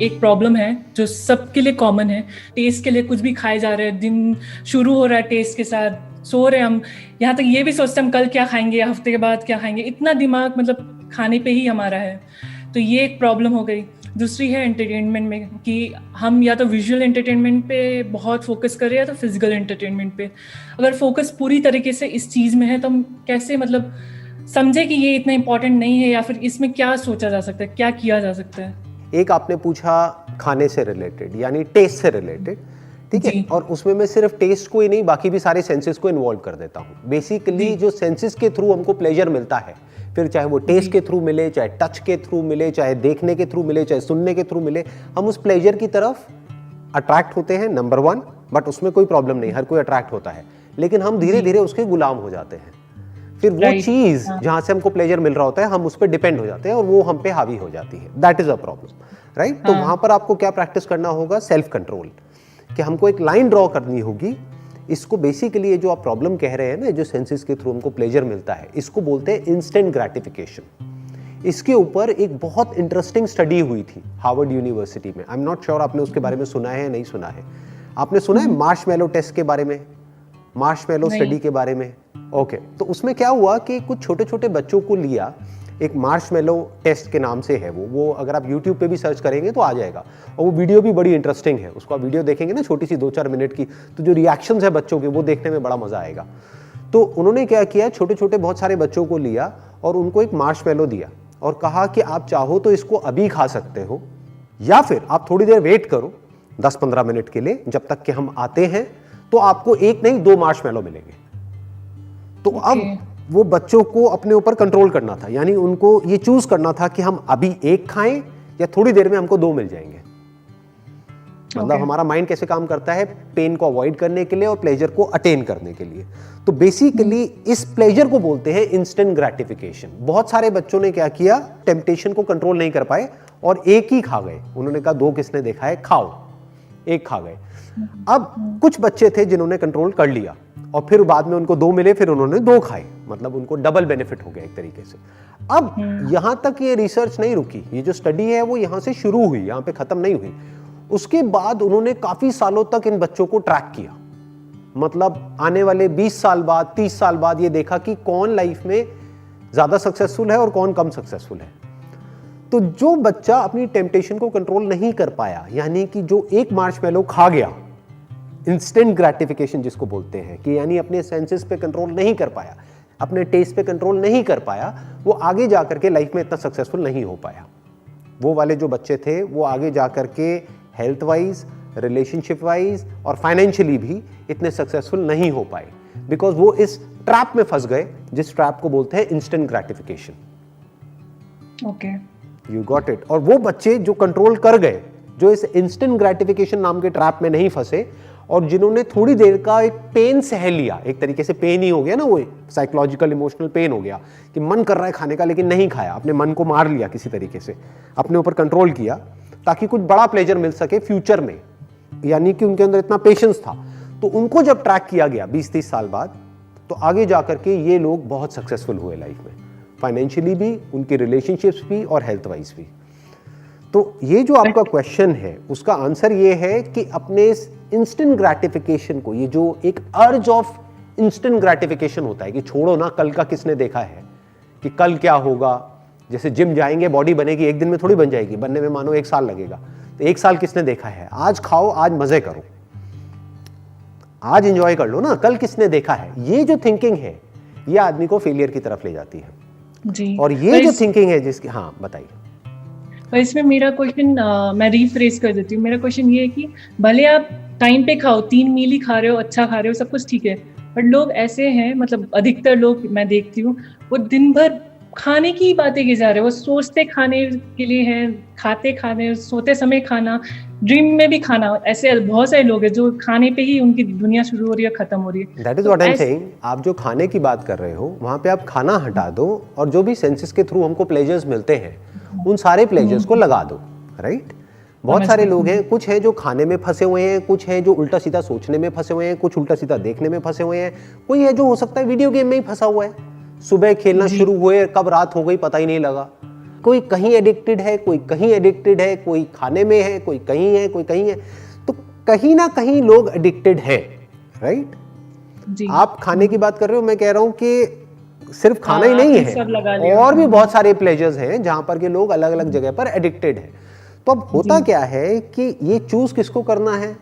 एक प्रॉब्लम है जो सबके लिए कॉमन है। टेस्ट के लिए कुछ भी खाए जा रहे हैं, दिन शुरू हो रहा है टेस्ट के साथ, सो रहे हैं हम, यहाँ तक ये भी सोचते हैं हम कल क्या खाएंगे, हफ्ते के बाद क्या खाएंगे, इतना दिमाग मतलब खाने पे ही हमारा है। तो ये एक प्रॉब्लम हो गई। दूसरी है एंटरटेनमेंट में कि हम या तो विजुअल एंटरटेनमेंट पे बहुत फोकस कर रहे हैं या तो फिजिकल एंटरटेनमेंट पे। अगर फोकस पूरी तरीके से इस चीज़ में है तो हम कैसे मतलब समझे कि ये इतना इम्पोर्टेंट नहीं है, या फिर इसमें क्या सोचा जा सकता है, क्या किया जा सकता है। एक आपने पूछा खाने से रिलेटेड यानी टेस्ट से रिलेटेड, ठीक है, और उसमें मैं सिर्फ टेस्ट को ही नहीं बाकी भी सारे सेंसेस को इन्वॉल्व कर देता हूँ। बेसिकली जो सेंसेस के थ्रू हमको प्लेजर मिलता है, फिर चाहे वो टेस्ट के थ्रू मिले, चाहे टच के थ्रू मिले, चाहे देखने के थ्रू मिले, चाहे सुनने के थ्रू मिले, हम उस प्लेजर की तरफ अट्रैक्ट होते हैं, नंबर 1। बट उसमें कोई प्रॉब्लम नहीं, हर कोई अट्रैक्ट होता है, लेकिन हम धीरे धीरे उसके गुलाम हो जाते हैं। फिर वो चीज जहां से हमको प्लेजर मिल रहा होता है, हम उस पर डिपेंड हो जाते हैं और वो हम पे हावी हो जाती है। That is a problem, right. तो वहां पर आपको क्या प्रैक्टिस करना होगा? सेल्फ कंट्रोल, कि हमको एक लाइन ड्रॉ करनी होगी। इसको बेसिकली ये जो आप प्रॉब्लम कह रहे हैं ना, जो सेंसेस के थ्रू हमको प्लेजर मिलता है, इसको बोलते हैं इंस्टेंट ग्रेटिफिकेशन। इसके ऊपर एक बहुत इंटरेस्टिंग स्टडी हुई थी हार्वर्ड यूनिवर्सिटी में। आई एम नॉट श्योर आपने उसके बारे में सुना है या नहीं सुना है। आपने सुना है मार्शमैलो टेस्ट के बारे में, मार्शमैलो स्टडी के बारे में? ओके, तो उसमें क्या हुआ कि कुछ छोटे छोटे बच्चों को लिया, एक मार्शमैलो टेस्ट के नाम से है वो अगर आप YouTube पे भी सर्च करेंगे तो आ जाएगा, और वो वीडियो भी बड़ी इंटरेस्टिंग है। उसको आप वीडियो देखेंगे ना, छोटी सी 2-4 मिनट की, तो जो रिएक्शंस है बच्चों के वो देखने में बड़ा मजा आएगा। तो उन्होंने क्या किया, छोटे छोटे बहुत सारे बच्चों को लिया और उनको एक मार्शमैलो दिया और कहा कि आप चाहो तो इसको अभी खा सकते हो, या फिर आप थोड़ी देर वेट करो 10-15 मिनट के लिए, जब तक कि हम आते हैं, तो आपको एक नहीं 2 मार्शमैलो मिलेंगे। तो अब वो बच्चों को अपने ऊपर कंट्रोल करना था, यानी उनको ये चूज करना था कि हम अभी एक खाएं या थोड़ी देर में हमको 2 मिल जाएंगे। मतलब हमारा माइंड कैसे काम करता है, पेन को अवॉइड करने के लिए और प्लेजर को अटेन करने के लिए। तो बेसिकली इस प्लेजर को बोलते हैं इंस्टेंट ग्रेटिफिकेशन। बहुत सारे बच्चों ने क्या किया, टेम्पटेशन को कंट्रोल नहीं कर पाए और एक ही खा गए। उन्होंने कहा 2 किसने देखा है, खाओ, एक खा गए। अब कुछ बच्चे थे जिन्होंने कंट्रोल कर लिया और फिर बाद में उनको 2 मिले, फिर उन्होंने 2 खाए, मतलब उनको डबल बेनिफिट हो गया एक तरीके से। अब यहां तक ये रिसर्च नहीं रुकी, ये जो स्टडी है वो यहां से शुरू हुई, यहां पे खत्म नहीं हुई। उसके बाद उन्होंने काफी सालों तक इन बच्चों को ट्रैक किया, मतलब आने वाले 20 साल बाद, 30 साल बाद ये देखा कि कौन लाइफ में ज्यादा सक्सेसफुल है और कौन कम सक्सेसफुल है। तो जो बच्चा अपनी टेम्पटेशन को कंट्रोल नहीं कर पाया, यानी कि जो एक मार्शमैलो खा गया, इंस्टेंट ग्रेटिफिकेशन जिसको बोलते हैं, कि यानी अपने सेंसेस पे कंट्रोल नहीं कर पाया, अपने टेस्ट पे कंट्रोल नहीं कर पाया, वो आगे जाकर के लाइफ में इतना सक्सेसफुल नहीं हो पाया। वो वाले जो बच्चे थे वो आगे जाकर के हेल्थ वाइज, रिलेशनशिप वाइज और फाइनेंशियली भी इतने सक्सेसफुल नहीं हो पाए, बिकॉज वो इस ट्रैप में फंस गए जिस ट्रैप को बोलते हैं instant gratification. Okay, you got it. और वो बच्चे जो कंट्रोल कर गए, जो इस इंस्टेंट ग्रेटिफिकेशन नाम के ट्रैप में नहीं फंसे और जिन्होंने थोड़ी देर का एक पेन सह लिया, एक तरीके से पेन ही हो गया ना, वो साइकोलॉजिकल इमोशनल पेन हो गया कि मन कर रहा है खाने का लेकिन नहीं खाया, अपने मन को मार लिया किसी तरीके से, अपने ऊपर कंट्रोल किया ताकि कुछ बड़ा प्लेजर मिल सके फ्यूचर में, यानी कि उनके अंदर इतना पेशेंस था। तो उनको जब ट्रैक किया गया 20-30 साल बाद, तो आगे जाकर के ये लोग बहुत सक्सेसफुल हुए लाइफ में, फाइनेंशियली भी, उनके रिलेशनशिप्स भी और हेल्थ वाइज भी। तो ये जो आपका क्वेश्चन है उसका आंसर ये है कि अपने इस इंस्टेंट ग्रेटिफिकेशन को, ये जो एक अर्ज ऑफ इंस्टेंट ग्रेटिफिकेशन होता है कि छोड़ो ना कल का किसने देखा है, कि कल क्या होगा, जैसे जिम जाएंगे बॉडी बनेगी, एक दिन में थोड़ी बन जाएगी, बनने में मानो 1 साल लगेगा, तो 1 साल किसने देखा है, आज खाओ, आज मजे करो, आज एंजॉय कर लो ना, कल किसने देखा है। ये जो थिंकिंग है ये आदमी को फेलियर की तरफ ले जाती है जी। और ये जो थिंकिंग है जिसकी, हाँ बताइए। पर इसमें मेरा क्वेश्चन मैं रीफ्रेज कर देती हूँ। मेरा क्वेश्चन ये है कि भले आप टाइम पे खाओ, 3 मील ही खा रहे हो, अच्छा खा रहे हो, सब कुछ ठीक है, बट लोग ऐसे हैं, मतलब अधिकतर लोग मैं देखती हूँ, वो दिन भर खाने की बातें की जा रहे हैं, वो सोचते खाने के लिए हैं, खाते खाने, सोते समय खाना, ड्रीम में भी खाना। ऐसे बहुत सारे लोग हैं जो खाने पे ही उनकी दुनिया शुरू हो रही है, खत्म हो रही है। That is what I am saying. आप जो खाने की बात कर रहे हो वहां पे आप खाना हटा दो और जो भी सेंसेस के थ्रू हमको प्लेजर्स मिलते हैं उन सारे प्लेजर्स को लगा दो, राइट। बहुत सारे लोग हैं, कुछ है जो खाने में फंसे हुए हैं, कुछ है जो उल्टा सीधा सोचने में फंसे हुए हैं, कुछ उल्टा सीधा देखने में फंसे हुए हैं, कोई है जो हो सकता है वीडियो गेम में ही फंसा हुआ है, सुबह खेलना शुरू हुए कब रात हो गई पता ही नहीं लगा। कोई कहीं एडिक्टेड है, कोई कहीं एडिक्टेड है, कोई खाने में है, कोई कहीं है, कोई कहीं है। तो कहीं ना कहीं लोग एडिक्टेड हैं, राइट? आप खाने की बात कर रहे हो, मैं कह रहा हूं कि सिर्फ खाना ही नहीं है, और भी बहुत सारे प्लेजर्स हैं जहां पर के लोग अलग अलग जगह पर एडिक्टेड हैं। तो अब होता क्या है कि ये चूज किसको करना है,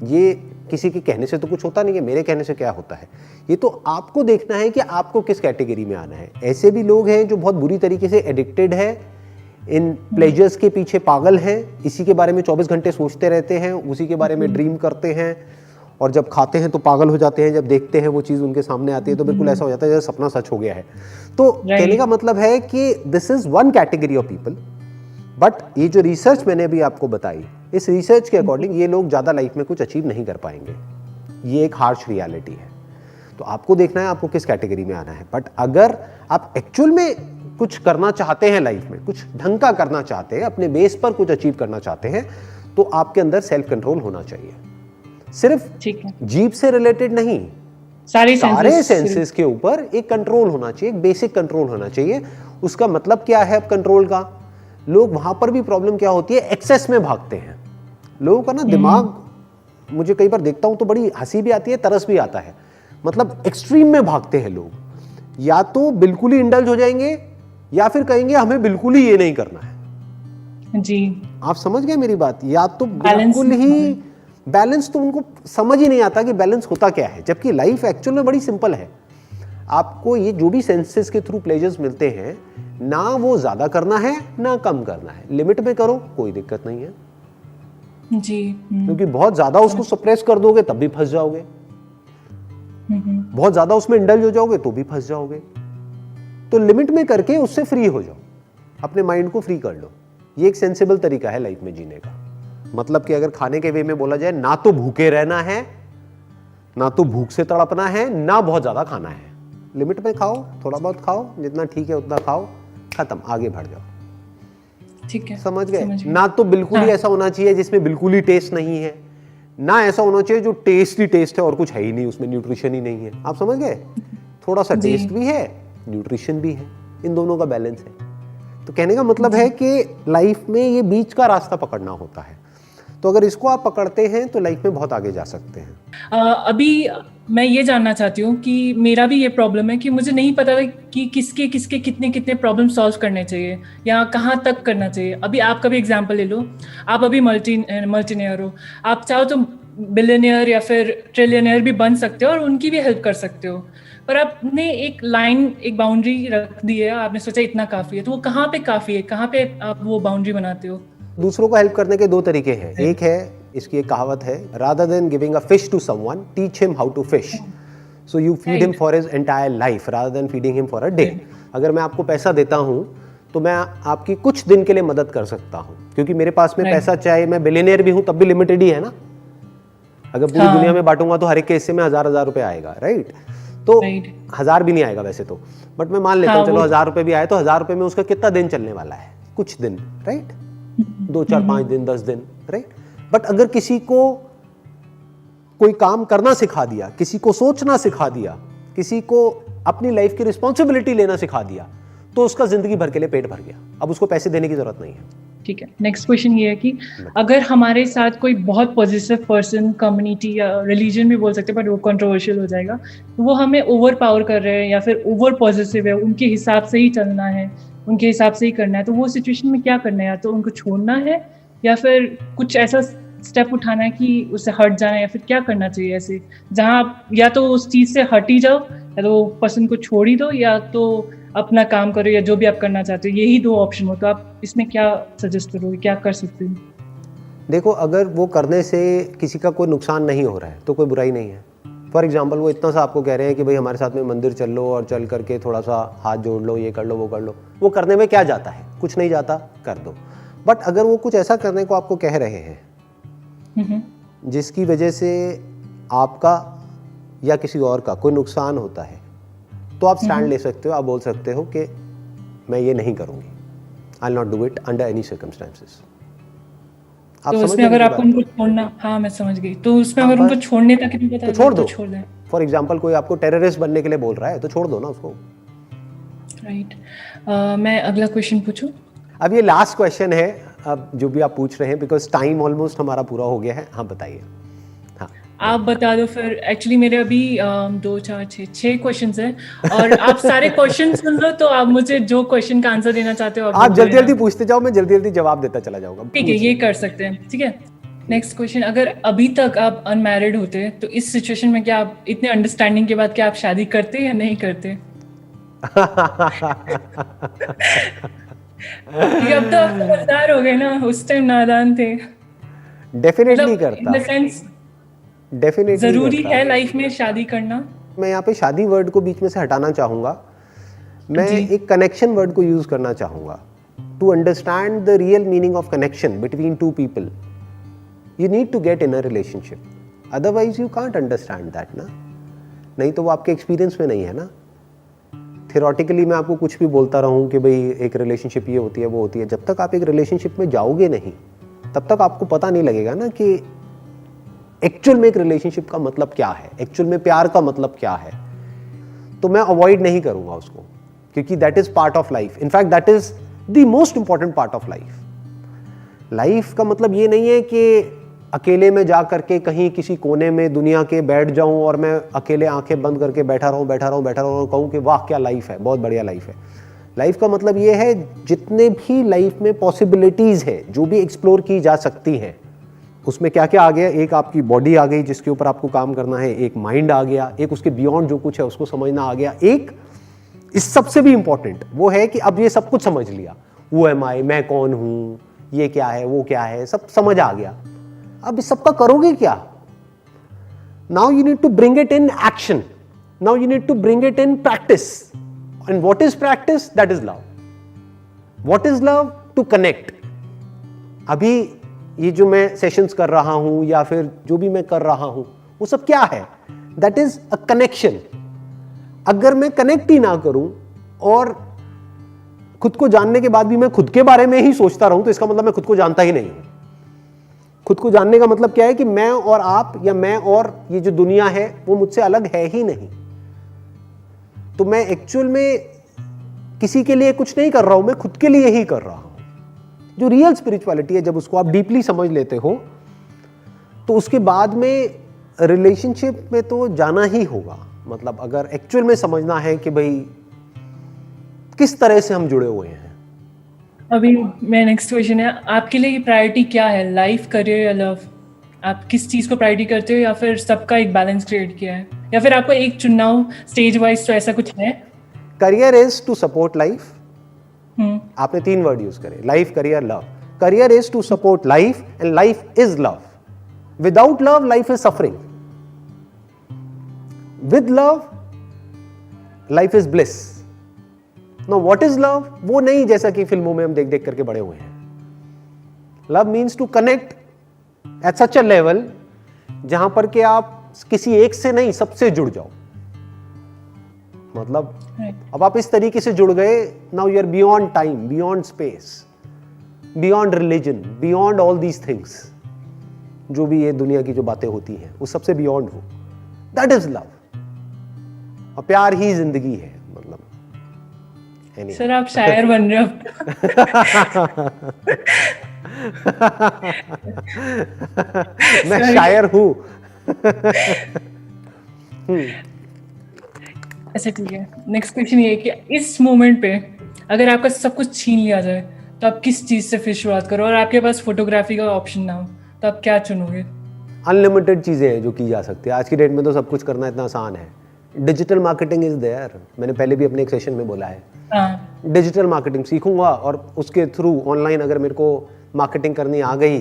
ये किसी के कहने से तो कुछ होता नहीं है, मेरे कहने से क्या होता है, ये तो आपको देखना है कि आपको किस कैटेगरी में आना है। ऐसे भी लोग हैं जो बहुत बुरी तरीके से एडिक्टेड है, इन प्लेजर्स के पीछे पागल हैं, इसी के बारे में 24 घंटे सोचते रहते हैं, उसी के बारे में ड्रीम करते हैं, और जब खाते हैं तो पागल हो जाते हैं, जब देखते हैं वो चीज़ उनके सामने आती है तो बिल्कुल ऐसा हो जाता है जैसे सपना सच हो गया है। तो कहने का मतलब है कि this is one category of people, but ये जो रिसर्च मैंने अभी आपको बताई, इस रिसर्च के अकॉर्डिंग ये लोग ज़्यादा लाइफ में कुछ अचीव नहीं कर पाएंगे। ये एक हार्श रियलिटी है। तो आपको देखना है आपको किस कैटेगरी में आना है। बट अगर आप एक्चुअल में कुछ करना चाहते हैं लाइफ में, कुछ ढंग का करना चाहते हैं, अपने बेस पर कुछ अचीव करना चाहते हैं, तो आपके अंदर सेल्फ कंट्रोल होना चाहिए। सिर्फ जीभ से रिलेटेड नहीं, सारे सेंसेस के ऊपर एक कंट्रोल होना चाहिए, एक बेसिक कंट्रोल होना चाहिए। उसका मतलब क्या है अब कंट्रोल का? लोग वहां पर भी प्रॉब्लम क्या होती है, एक्सेस में भागते हैं। लोगों का ना दिमाग, मुझे कई बार देखता हूं तो बड़ी हंसी भी आती है, तरस भी आता है। मतलब एक्सट्रीम में भागते हैं लोग, या तो बिल्कुल ही इंडल्ज हो जाएंगे या फिर कहेंगे हमें बिल्कुल ही ये नहीं करना है। जी, आप समझ गए मेरी बात? या तो बिल्कुल ही बैलेंस, तो उनको समझ ही नहीं आता कि बैलेंस होता क्या है, जबकि लाइफ एक्चुअल में बड़ी सिंपल है। आपको ये जो भी सेंसेस के थ्रू प्लेजर्स मिलते हैं, ना वो ज्यादा करना है ना कम करना है, लिमिट में करो, कोई दिक्कत नहीं है जी। क्योंकि बहुत ज्यादा उसको सप्रेस कर दोगे तब भी फंस जाओगे, बहुत ज्यादा उसमें इंडल्ज हो जाओगे तो भी फंस जाओगे। तो लिमिट में करके उससे फ्री हो जाओ, अपने माइंड को फ्री कर लो। ये एक सेंसिबल तरीका है लाइफ में जीने का। मतलब कि अगर खाने के वे में बोला जाए, ना तो भूखे रहना है, ना तो भूख से तड़पना है, ना बहुत ज्यादा खाना है। लिमिट में खाओ, थोड़ा बहुत खाओ, जितना ठीक है उतना खाओ, खत्म, आगे बढ़ जाओ। ठीक है, समझ गए? ना तो बिल्कुल ही ऐसा होना चाहिए जिसमें बिल्कुल ही टेस्ट नहीं है, ना ऐसा होना चाहिए जो टेस्ट ही टेस्ट है और कुछ है ही नहीं, उसमें न्यूट्रिशन ही नहीं है। आप समझ गए? थोड़ा सा टेस्ट भी है, न्यूट्रिशन भी है, इन दोनों का बैलेंस है। तो कहने का मतलब है कि लाइफ में ये बीच का रास्ता पकड़ना होता है। तो अगर इसको आप पकड़ते हैं तो लाइफ में बहुत आगे जा सकते हैं। अभी मैं ये जानना चाहती हूँ कि मेरा भी ये प्रॉब्लम है कि मुझे नहीं पता कि किसके किसके कितने कितने प्रॉब्लम सॉल्व करने चाहिए या कहाँ तक करना चाहिए। अभी आपका भी एग्जांपल ले लो, आप अभी मल्टीनियर हो, आप चाहो तो बिलियनियर या फिर ट्रिलियनियर भी बन सकते हो और उनकी भी हेल्प कर सकते हो, पर आपने एक लाइन, एक बाउंड्री रख दी है, आपने सोचा इतना काफ़ी है, तो वो कहाँ पे काफ़ी है, कहाँ पे आप वो बाउंड्री बनाते हो? दूसरों को हेल्प करने के दो तरीके हैं। एक है, इसकी एक कहावत है, rather than giving a fish to someone, teach him how to fish. So you feed him for his entire life rather than feeding him for a day. अगर मैं आपको पैसा देता हूँ तो मैं आपकी कुछ दिन के लिए मदद कर सकता हूँ, क्योंकि मेरे पास में पैसा, चाहे मैं बिलियनियर भी हूँ तब भी लिमिटेड ही है ना। अगर पूरी दुनिया में बांटूंगा तो हर एक के हिस्से में 1000 रुपए आएगा, राइट? तो 1000 भी नहीं आएगा वैसे तो, बट मैं मान लेता हूँ चलो 1000 रुपए भी आए तो 1000 रुपए में उसका कितना दिन चलने वाला है? कुछ दिन, राइट? 2, 4, 5 दिन, 10 दिन, राइट? बट अगर किसी को कोई काम करना सिखा दिया, किसी को सोचना सिखा दिया, किसी को अपनी लाइफ की रिस्पॉन्सिबिलिटी लेना सिखा दिया, तो उसका जिंदगी भर के लिए पेट भर गया। अब उसको पैसे देने की जरूरत नहीं है। ठीक है, नेक्स्ट क्वेश्चन ये है कि अगर हमारे साथ कोई बहुत पॉजिटिव पर्सन, कम्युनिटी या रिलीजन भी बोल सकते हैं, बट वो कंट्रोवर्शियल हो जाएगा, तो वो हमें ओवर पावर कर रहे हैं या फिर ओवर पॉजिटिव है, उनके हिसाब से ही चलना है, उनके हिसाब से ही करना है, तो वो सिचुएशन में क्या करना है? या तो उनको छोड़ना है या फिर कुछ ऐसा स्टेप उठाना है कि उससे हट जाना है, या फिर क्या करना चाहिए ऐसे जहाँ आप या तो उस चीज़ से हट ही जाओ, या तो वो पर्सन को छोड़ ही दो, या तो अपना काम करो, या जो भी आप करना चाहते हो। यही 2 ऑप्शन हो, तो आप इसमें क्या सजेस्ट करोगे, क्या कर सकते हो? देखो, अगर वो करने से किसी का कोई नुकसान नहीं हो रहा है तो कोई बुराई नहीं है। फॉर एग्जाम्पल, वो इतना सा आपको कह रहे हैं कि भाई हमारे साथ में मंदिर चल लो और चल करके थोड़ा सा हाथ जोड़ लो, ये कर लो, वो कर लो, वो करने में क्या जाता है? कुछ नहीं जाता, कर दो। बट अगर वो कुछ ऐसा करने को आपको कह रहे हैं जिसकी वजह से आपका या किसी और का कोई नुकसान होता है, तो आप स्टैंड ले सकते हो। आप बोल सकते हो कि मैं ये नहीं करूंगी, I will not do it under any circumstances. तो उसमें अगर आपको उनको छोड़ना, हाँ मैं समझ गई, तो उसमें अगर उनको छोड़ने तक नहीं पता तो छोड़ दो। तो छोड़ दें। फॉर एग्जांपल, कोई आपको टेररिस्ट बनने के लिए बोल रहा है तो छोड़ दो ना उसको, राइट। मैं अगला क्वेश्चन पूछूं? अब ये लास्ट क्वेश्चन है, अब जो भी आप पूछ रहे हैं, बिकॉज टाइम ऑलमोस्ट हमारा पूरा हो गया है। हाँ बताइए। हाँ आप बता दो फिर। एक्चुअली मेरे अभी 2 4 6 क्वेश्चंस हैं, और आप सारे क्वेश्चन सुन लो, तो आप मुझे जो क्वेश्चन का आंसर देना चाहते हो आप जल्दी जल्दी पूछते जाओ, मैं जल्दी जल्दी जवाब देता चला जाऊंगा। ठीक है, ये कर सकते हैं। ठीक है, नेक्स्ट क्वेश्चन। अगर अभी तक आप अनमैरिड होते तो इस सिचुएशन में क्या आप इतने अंडरस्टैंडिंग के बाद क्या आप शादी करते या नहीं करते? क्योंकि अब तो आप समझदार हो गए ना, उस टाइम नादान थे। डेफिनेटली मतलब इन करता, द सेंस डेफिनेटली जरूरी करता। है लाइफ में शादी करना? मैं यहाँ पे शादी वर्ड को बीच में से हटाना चाहूँगा, मैं जी। एक कनेक्शन वर्ड को यूज़ करना चाहूँगा। To understand the real meaning of connection between two people, you need to get in a relationship, otherwise you can't understand that ना। नहीं तो वो आपके एक्सपीरियंस में नहीं है ना। थियोरेटिकली मैं आपको कुछ भी बोलता रहूँ कि भाई एक रिलेशनशिप ये होती है वो होती है, जब तक आप एक रिलेशनशिप में जाओगे नहीं तब तक आपको पता नहीं लगेगा ना कि एक्चुअल में एक रिलेशनशिप का मतलब क्या है, एक्चुअल में प्यार का मतलब क्या है। तो मैं अवॉइड नहीं करूँगा उसको, क्योंकि that is part of life. In fact that is the most important part of life. Life का मतलब ये नहीं है कि अकेले में जा करके कहीं किसी कोने में दुनिया के बैठ जाऊं और मैं अकेले आंखें बंद करके बैठा रहूं और कहूं कि वाह क्या लाइफ है, बहुत बढ़िया लाइफ है। लाइफ का मतलब ये है जितने भी लाइफ में पॉसिबिलिटीज़ है, जो भी एक्सप्लोर की जा सकती हैं, उसमें क्या क्या आ गया। एक आपकी बॉडी आ गई जिसके ऊपर आपको काम करना है, एक माइंड आ गया, एक उसके बियॉन्ड जो कुछ है उसको समझना आ गया, एक इस सबसे भी इंपॉर्टेंट वो है कि अब ये सब कुछ समझ लिया, वो एम आई, मैं कौन हूँ, ये क्या है वो क्या है, सब समझ आ गया। अब इस सबका करोगे क्या? Now you need to bring it in action, now you need to bring it in practice. And what is practice? That is love. What is love? To connect. अभी ये जो मैं सेशंस कर रहा हूं या फिर जो भी मैं कर रहा हूं वो सब क्या है? That is a connection. अगर मैं कनेक्ट ही ना करूं और खुद को जानने के बाद भी मैं खुद के बारे में ही सोचता रहूं तो इसका मतलब मैं खुद को जानता ही नहीं हूं। खुद को जानने का मतलब क्या है कि मैं और आप या मैं और ये जो दुनिया है वो मुझसे अलग है ही नहीं। तो मैं एक्चुअल में किसी के लिए कुछ नहीं कर रहा हूं, मैं खुद के लिए ही कर रहा हूं। जो रियल स्पिरिचुअलिटी है, जब उसको आप डीपली समझ लेते हो तो उसके बाद में रिलेशनशिप में तो जाना ही होगा। मतलब अगर एक्चुअल में समझना है कि भाई किस तरह से हम जुड़े हुए हैं। अभी मेरा नेक्स्ट क्वेश्चन है, आपके लिए प्रायोरिटी क्या है, लाइफ, करियर या लव? आप किस चीज को प्रायोरिटी करते हो, या फिर सबका एक बैलेंस क्रिएट किया है, या फिर आपको एक चुनना हो स्टेज वाइज, तो ऐसा कुछ है? Career is to support life. आपने 3 वर्ड यूज करे, life, career, love. Career is to support life and life is love. Without love life is suffering, with love life is bliss. No what is love? वो नहीं जैसा कि फिल्मों में हम देख देख करके बड़े हुए हैं। Love means to connect at such a level जहां पर कि आप किसी एक से नहीं सबसे जुड़ जाओ। मतलब अब आप इस तरीके से जुड़ गए, now you are beyond time, beyond space, beyond religion, beyond all these things. जो भी ये दुनिया की जो बातें होती हैं उस सबसे बियॉन्ड हो, दैट इज लव। और प्यार ही जिंदगी है। मतलब सर आप शायर बन रहे हो मैं शायर हूं। अच्छा ठीक है, नेक्स्ट क्वेश्चन ये है कि इस मोमेंट पे अगर आपका सब कुछ छीन लिया जाए तो आप किस चीज से फिर शुरुआत करो, और आपके पास फोटोग्राफी का ऑप्शन ना हो तो आप क्या चुनोगे? अनलिमिटेड चीजें हैं जो की जा सकती है। आज की डेट में तो सब कुछ करना इतना आसान है। Digital marketing is there. मैंने पहले भी अपने एक सेशन में बोला है, डिजिटल मार्केटिंग सीखूंगा और उसके थ्रू ऑनलाइन अगर मेरे को मार्केटिंग करनी आ गई,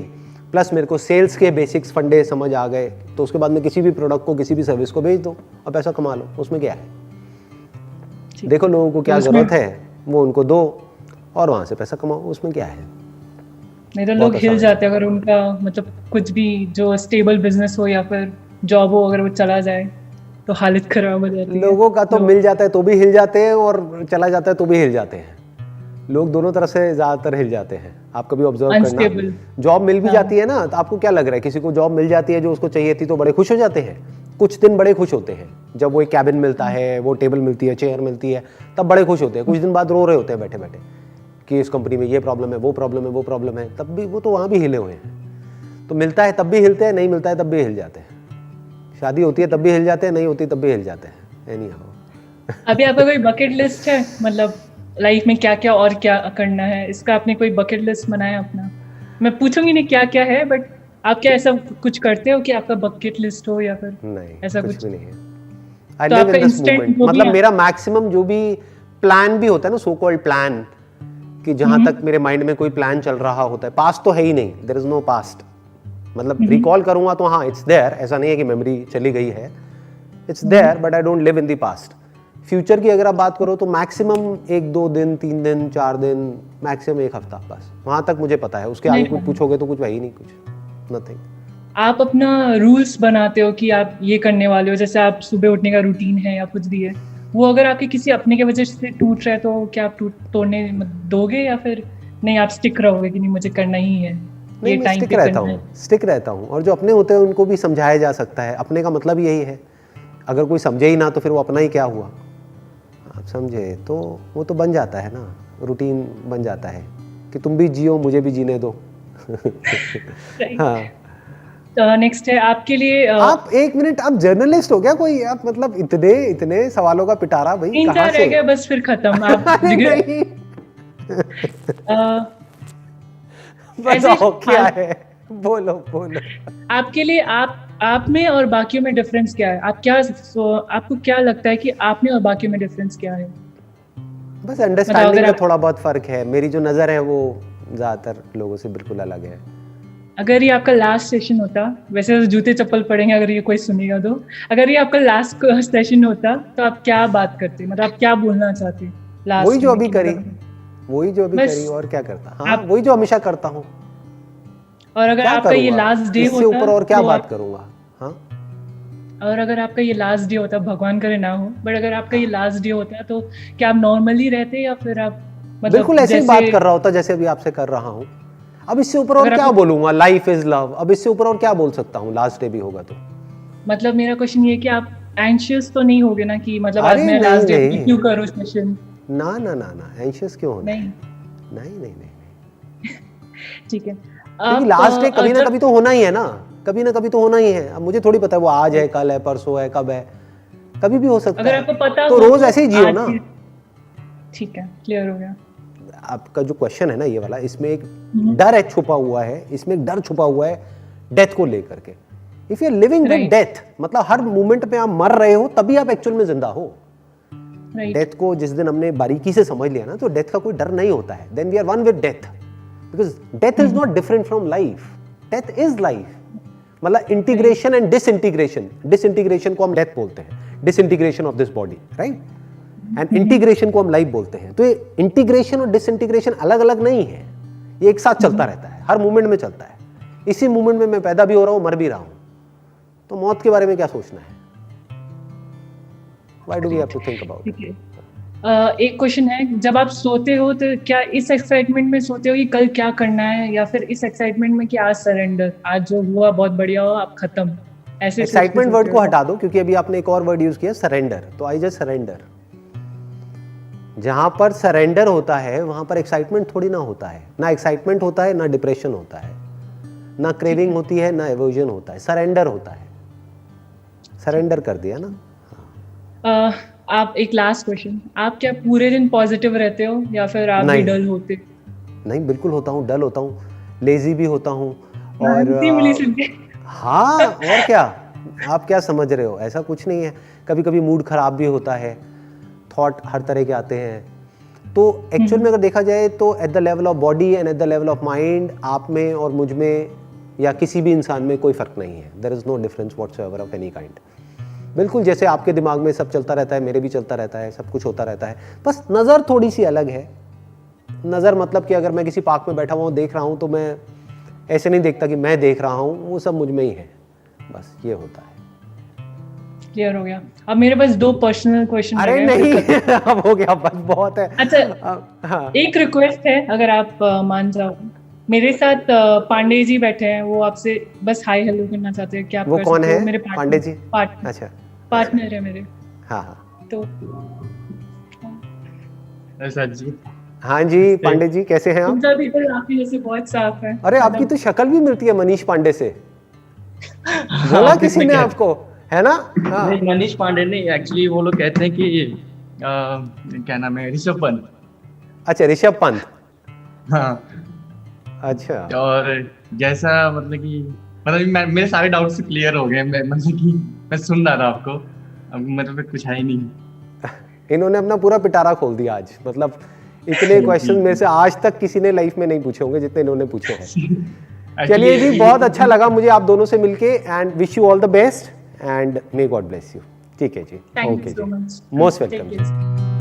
प्लस मेरे को सेल्स के बेसिक्स फंडे समझ आ गए, तो उसके बाद में किसी भी प्रोडक्ट को, किसी भी सर्विस को बेच दो और पैसा कमा लो। उसमें क्या है? देखो लोगों को क्या जरूरत है वो उनको दो और वहां से पैसा कमाओ। उसमें क्या है? नहीं तो लोग हिल जाते हैं अगर उनका मतलब कुछ भी जो स्टेबल बिजनेस हो या फिर जॉब हो, अगर वो चला जाए तो हालत खराब हो जाती है। लोगों का तो मिल जाता है तो भी हिल जाते हैं और चला जाता है तो भी हिल जाते हैं। लोग दोनों तरफ से ज्यादातर हिल जाते हैं। आप कभी ऑब्जर्व करना, जॉब मिल भी जाती है ना, तो आपको क्या लग रहा है? किसी को जॉब मिल जाती है जो उसको चाहिए थी तो बड़े खुश हो जाते हैं। कुछ दिन बड़े खुश होते हैं, जब वो एक कैबिन मिलता है, वो टेबल मिलती है, चेयर मिलती है, तब बड़े खुश होते हैं। कुछ दिन बाद रो रहे होते हैं बैठे बैठे। कि इस कंपनी में ये प्रॉब्लम है, वो प्रॉब्लम है, वो प्रॉब्लम है, तब भी वो तो वहाँ भी हिले हुए हैं। तो मिलता है तब भी हिलते हैं, नहीं मिलता है तब भी हिल जाते हैं। शादी होती है तब भी हिल जाते हैं, नहीं होती तब भी हिल जाते हैं। Any how. अभी आपका कोई बकेट लिस्ट है, मतलब लाइफ में क्या क्या और क्या करना है, इसका आपने कोई बकेट लिस्ट बनाया अपना? मैं पूछूंगी नहीं क्या क्या है, बट आप क्या ऐसा कुछ करते हो कि आपका बकेट लिस्ट हो, या फिर नहीं, ऐसा कुछ कुछ? भी नहीं है। आई तो लिव आपका इन दिस इंस्टेंट मोमेंट। जो भी मतलब है। मेरा मैक्सिमम जो भी प्लान भी होता है ना, सो कॉल्ड प्लान, कि जहां तक मेरे माइंड में कोई प्लान चल रहा होता है, पास्ट तो है ही नहीं, देयर इज नो पास्ट। मतलब रिकॉल करूंगा तो हाँ, इट्स देयर, ऐसा नहीं है कि मेमोरी चली गई है, it's there, but I don't live in the past. Future की अगर आप बात करो तो मैक्सिमम 1-2 दिन, 3 दिन, 4 दिन, मैक्सिमम 1 हफ्ता, बस वहां तक मुझे पता है। उसके आगे नहीं, कुछ पूछोगे तो कुछ है ही नहीं, कुछ नथिंग। आप अपना रूल्स बनाते हो कि आप ये करने वाले हो, जैसे आप सुबह उठने का रूटीन है या कुछ भी है, वो अगर आपके किसी अपने के वजह से टूट रहा है तो क्या आप तोड़ने दोगे, या फिर नहीं आप स्टिक रहोगे कि नहीं मुझे करना ही है, नहीं, ये मैं टाइम स्टिक पे रहता करना हूँ, है? स्टिक रहता हूँ। और जो अपने होते हैं उनको भी समझाया जा सकता है। अपने का मतलब यही है, अगर कोई समझे ही ना तो फिर वो अपना ही क्या हुआ। आप समझे तो वो तो बन जाता है ना, रूटीन बन जाता है कि तुम भी जियो, मुझे भी जीने दो। हाँ। नेक्स्ट है आपके लिए आप 1 मिनट, आप जर्नलिस्ट हो क्या कोई? आप मतलब इतने इतने सवालों का पिटारा भाई, 3-4 कहाँ रह से? गया बस, फिर खत्म। आप अरे नहीं, अ, ऐसे बताओ क्या हाल है, बोलो बोलो। आपके लिए आप में और बाकियों में डिफरेंस क्या है? आपको क्या लगता है कि आप में और बाकियों में डिफरेंस क्या है? बस मतलब अंडरस्टैंडिंग का थोड़ा बहुत फर्क है। मेरी जो नज़र है वो ज़्यादातर लोगों से बिल्कुल अलग है। अगर ये आपका लास्ट सेशन होता, वैसे तो जूते चप्पल पड़ेंगे अगर ये कोई सुनेगा तो, अगर ये आपका लास्ट सेशन होता तो आप क्या बात करते, मतलब आप क्या बोलना चाहते वही लास्ट जो में, अभी कि करी, मतलब वही जो अभी बस करी, और क्या करता? हाँ, आप, वही जो हमेशा करता हूँ। और अगर क्या आपका ये करूँगा लास्ट डे इससे होता ऊपर, और क्या तो बात आप, करूँगा? हाँ और अगर आपका ये लास्ट डे होता, भगवान करे ना हो, बट अगर आपका ये हाँ, लास्ट डे होता तो क्या आप नॉर्मली रहते, या फिर आप मतलब बिल्कुल ऐसे ही जैसे, बात कर रहा होता जैसे अभी आपसे कर रहा हूँ। अब इससे ऊपर और अगर क्या आपको, बोलूंगा? लाइफ इज लव, अब इससे ऊपर और क्या बोल सकता हूँ? लास्ट डे भी होगा तो। मतलब मेरा क्वेश्चन ये है कि आप एंशियस तो नहीं होगे ना कि मतलब आज अरे मेरा नहीं लास्ट डे नहीं, क्यों करूँ सेशन? ना ना ना ना, एंशियस क्यों होना है? नहीं, नहीं नहीं नहीं, ठीक है। क्योंकि आप लास्ट डे कभी ना जब कभी तो होना ही है ना, कभी ना कभी तो होना ही है। अब मुझे थोड़ी पता है वो आज है, कल है, परसों है, कब है, कभी भी हो सकता अगर है। आपको पता तो हो रोज तो ऐसे ही जियो आज ना। ही, ठीक है, क्लियर हो गया। आपका जो क्वेश्चन है ना ये वाला, इसमें एक हम्म, डर है छुपा हुआ है, इसमें एक डर छुपा हुआ है डेथ को लेकर के। If you are living with right, death, मतलब हर मोमेंट में आप मर रहे हो, तभी आप एक्चुअल में जिंदा हो। राइट, डेथ को जिस दिन हमने बारीकी से समझ लिया ना, तो डेथ का कोई डर नहीं होता है। Then we are one with death, because death is not different from life, death is life. मतलब इंटीग्रेशन एंड डिसइंटीग्रेशन, डिसइंटीग्रेशन को हम डेथ बोलते हैं, disintegration of this body, right, and integration को हम लाइफ बोलते हैं। तो ये इंटीग्रेशन और डिसइंटीग्रेशन अलग अलग नहीं है, ये एक साथ चलता रहता है, हर मोमेंट में चलता है। इसी मोमेंट में मैं पैदा भी हो रहा हूं, मर भी रहा हूं, तो मौत के बारे में क्या सोचना है? Why do we have to think about ठीक it? है। एक क्वेश्चन है, जब आप सोते हो तो क्या इस एक्साइटमेंट में सोते हो कि कल क्या करना है, या फिर इस एक्साइटमेंट में कि आज सरेंडर, आज जो हुआ बहुत बढ़िया हो, आप खत्म, ऐसे सोच के एक्साइटमेंट वर्ड सोते को हो? हटा दो, क्योंकि अभी आपने एक और वर्ड यूज किया, सरेंडर। तो आई जस्ट सरेंडर। जहां पर सरेंडर होता है वहां पर एक्साइटमेंट थोड़ी ना होता है, ना एक्साइटमेंट होता है, ना डिप्रेशन होता है, ना क्रेविंग होती है, ना एवर्जन होता है, सरेंडर होता है। सरेंडर कर दिया ना। आप, एक लास्ट क्वेश्चन, आप क्या पूरे दिन पॉजिटिव रहते हो या फिर आप भी नहीं डल होते? नहीं, बिल्कुल होता हूँ, डल होता हूँ, लेजी भी होता हूँ। और हंसी मिली सुन के। हाँ, और क्या, आप क्या समझ रहे हो? ऐसा कुछ नहीं है। कभी कभी मूड खराब भी होता है, थॉट हर तरह के आते हैं। तो एक्चुअल में अगर देखा जाए तो at the level of body and at the level of mind, आप में और मुझ में या किसी भी इंसान में कोई फर्क नहीं है। There is no difference whatsoever of any kind. बिल्कुल जैसे आपके दिमाग में सब चलता रहता है, मेरे भी चलता रहता है, सब कुछ होता रहता है, बस नज़र थोड़ी सी अलग है। नज़र मतलब कि अगर मैं किसी पार्क में बैठा हुआ हूँ, देख रहा हूँ, तो मैं ऐसे नहीं देखता कि मैं देख रहा हूँ, वो सब मुझ में ही है, बस ये होता है। क्लियर हो गया। अब मेरे पास 2 पर्सनल क्वेश्चन अरे नहीं, अब हो गया, बस बहुत है। अच्छा, हाँ, एक रिक्वेस्ट है, अगर आप मान जाओ, मेरे साथ पांडे जी बैठे हैं, वो आपसे बस हाय हेलो करना चाहते हैं, क्या आप वो कर कौन सकते हो? है? मेरे पांडे जी? पार्टनर अच्छा, पार्टनर है मेरे। हाँ हाँ, तो सर जी, हाँ जी पांडे जी, कैसे हैं आप? उनका भी दिल आपकी जैसे बहुत साफ है। अरे आपकी तो शक्ल भी मिलती है मनीष पांडे से, बोला ऑफिस किसी में ने क्या आपको, है ना? हाँ। नहीं, मनीष पांडे नहीं, एक्चुअली वो लोग कहते हैं कि क्या नाम है, ऋषभ पंत। अच्छा, ऋषभ पंत। हाँ, अच्छा, और जैसा मतलब कि मेरे सारे डाउट्स क्लियर हो गए। मतलब कि मैं सुन रहा था आपको, अब मतलब कुछ है ही नहीं। इन्होंने अपना पूरा पिटारा खोल दिया आज, मतलब इतने क्वेश्चन मेरे से आज तक किसी ने लाइफ में नहीं पूछे होंगे जितने इन्होंने पूछे हैं। चलिए जी, बहुत अच्छा लगा मुझे आप दोनों से मिलके, and wish you all the best and may God bless you. ठीक है ji, thank okay you so ji, much, most welcome ji.